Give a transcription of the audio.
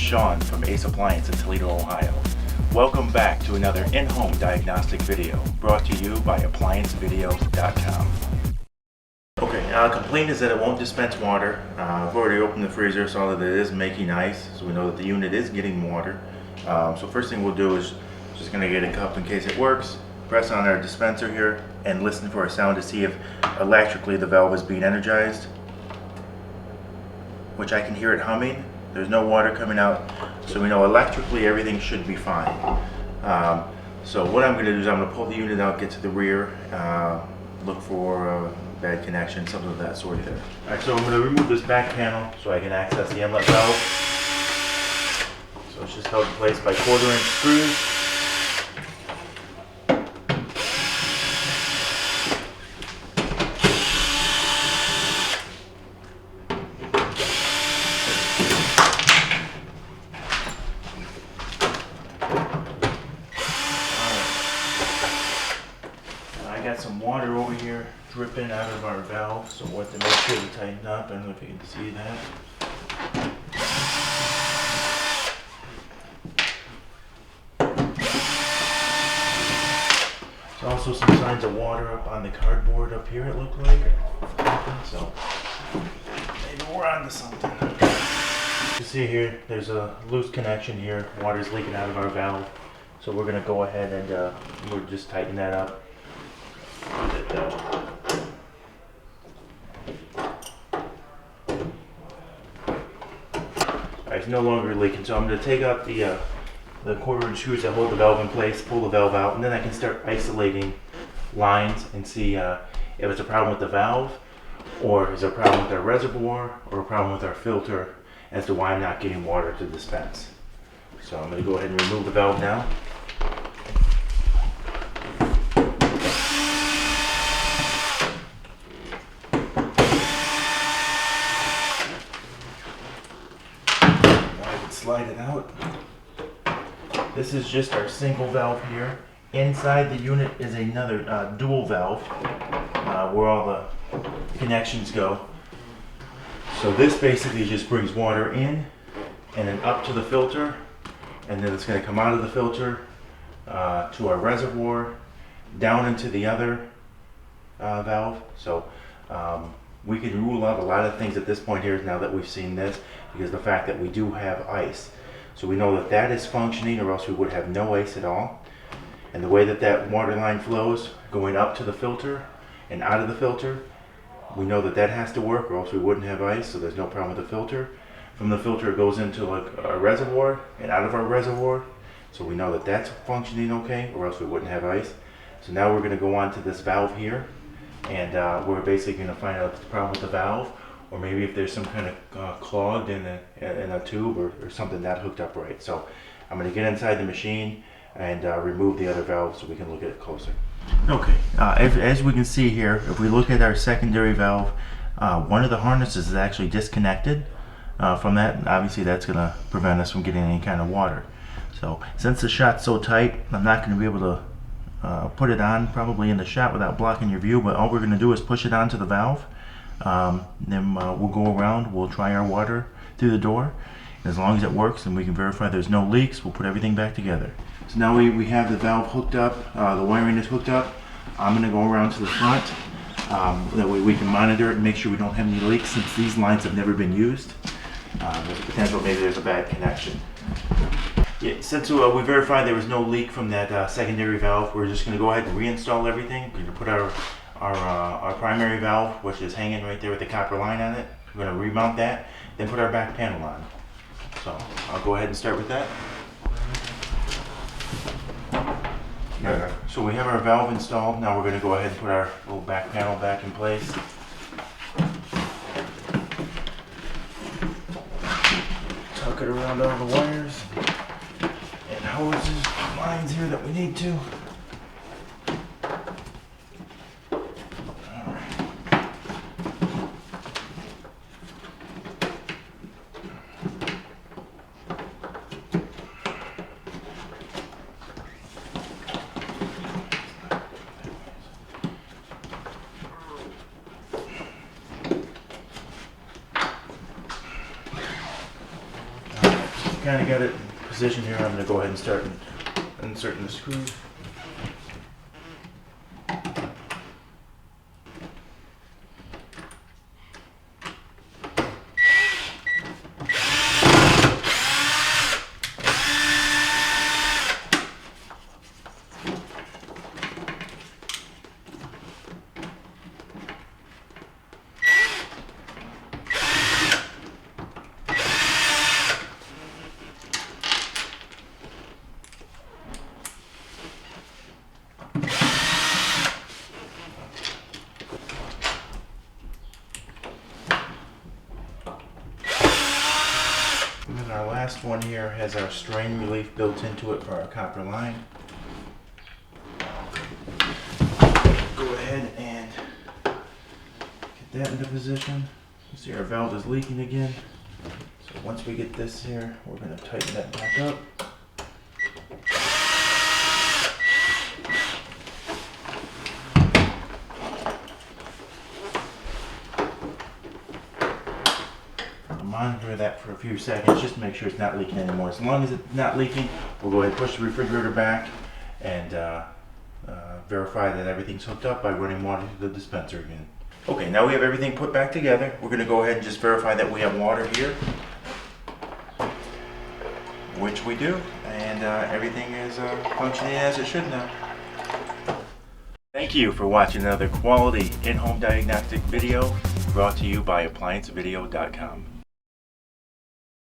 Sean from Ace Appliance in Toledo, Ohio. Welcome back to another in-home diagnostic video brought to you by ApplianceVideo.com. Okay, complaint is that it won't dispense water. I've already opened the freezer, saw that it is making ice, so we know that the unit is getting water. So first thing we'll do is just going to get a cup in case it works, press on our dispenser here, and listen for a sound to see if electrically the valve is being energized, which I can hear it humming. There's no water coming out, so we know electrically everything should be fine. So what I'm going to do is I'm going to pull the unit out, get to the rear, look for a bad connection, something of that sort there. Alright, so I'm going to remove this back panel so I can access the inlet valve. So it's just held in place by 1/4 inch screws. I got some water over here dripping out of our valve, so what to make sure to tighten up. I don't know if you can see that. There's also some signs of water up on the cardboard up here, it looked like. So maybe we're onto something. You see here, there's a loose connection here. Water's leaking out of our valve. So we're going to go ahead and we'll just tighten that up. Alright, it's no longer leaking, so I'm going to take out the 1/4 inch screws that hold the valve in place, pull the valve out, and then I can start isolating lines and see if it's a problem with the valve, or is it a problem with our reservoir, or a problem with our filter as to why I'm not getting water to dispense. So I'm going to go ahead and remove the valve now. Slide it out. This is just our single valve here. Inside the unit is another dual valve where all the connections go. So this basically just brings water in and then up to the filter, and then it's going to come out of the filter to our reservoir, down into the other valve. So we can rule out a lot of things at this point here now that we've seen this, because the fact that we do have ice. So we know that that is functioning, or else we would have no ice at all. And the way that that water line flows going up to the filter and out of the filter, we know that that has to work, or else we wouldn't have ice, so there's no problem with the filter. From the filter it goes into like our reservoir and out of our reservoir, so we know that that's functioning okay, or else we wouldn't have ice. So now we're going to go on to this valve here, and we're basically going to find out if it's a problem with the valve, or maybe if there's some kind of clogged in a tube or something not hooked up right. So I'm going to get inside the machine and remove the other valve so we can look at it closer. Okay, as we can see here, if we look at our secondary valve, one of the harnesses is actually disconnected from that, and obviously that's going to prevent us from getting any kind of water. So since the shot's so tight, I'm not going to be able to put it on probably in the shot without blocking your view, but all we're going to do is push it onto the valve. Then we'll go around, we'll try our water through the door, and as long as it works and we can verify there's no leaks, we'll put everything back together. So now we have the valve hooked up, the wiring is hooked up. I'm going to go around to the front, that way we can monitor it and make sure we don't have any leaks, since these lines have never been used. There's a potential maybe there's a bad connection. Yeah, since we verified there was no leak from that secondary valve, we're just going to go ahead and reinstall everything. We're going to put our primary valve, which is hanging right there with the copper line on it. We're going to remount that, then put our back panel on. So I'll go ahead and start with that. Okay. So we have our valve installed. Now we're going to go ahead and put our little back panel back in place. Tuck it around all the wires and hoses, lines here that we need to. kind kind of got it in position here. I'm going to go ahead and start inserting the screws. And then our last one here has our strain relief built into it for our copper line. Go ahead and get that into position. You see our valve is leaking again. So once we get this here, we're going to tighten that back up. Monitor that for a few seconds just to make sure it's not leaking anymore. As long as it's not leaking, we'll go ahead and push the refrigerator back and verify that everything's hooked up by running water through the dispenser again. Okay, now we have everything put back together. We're going to go ahead and just verify that we have water here, which we do, and everything is functioning as it should now. Thank you for watching another quality in-home diagnostic video brought to you by ApplianceVideo.com.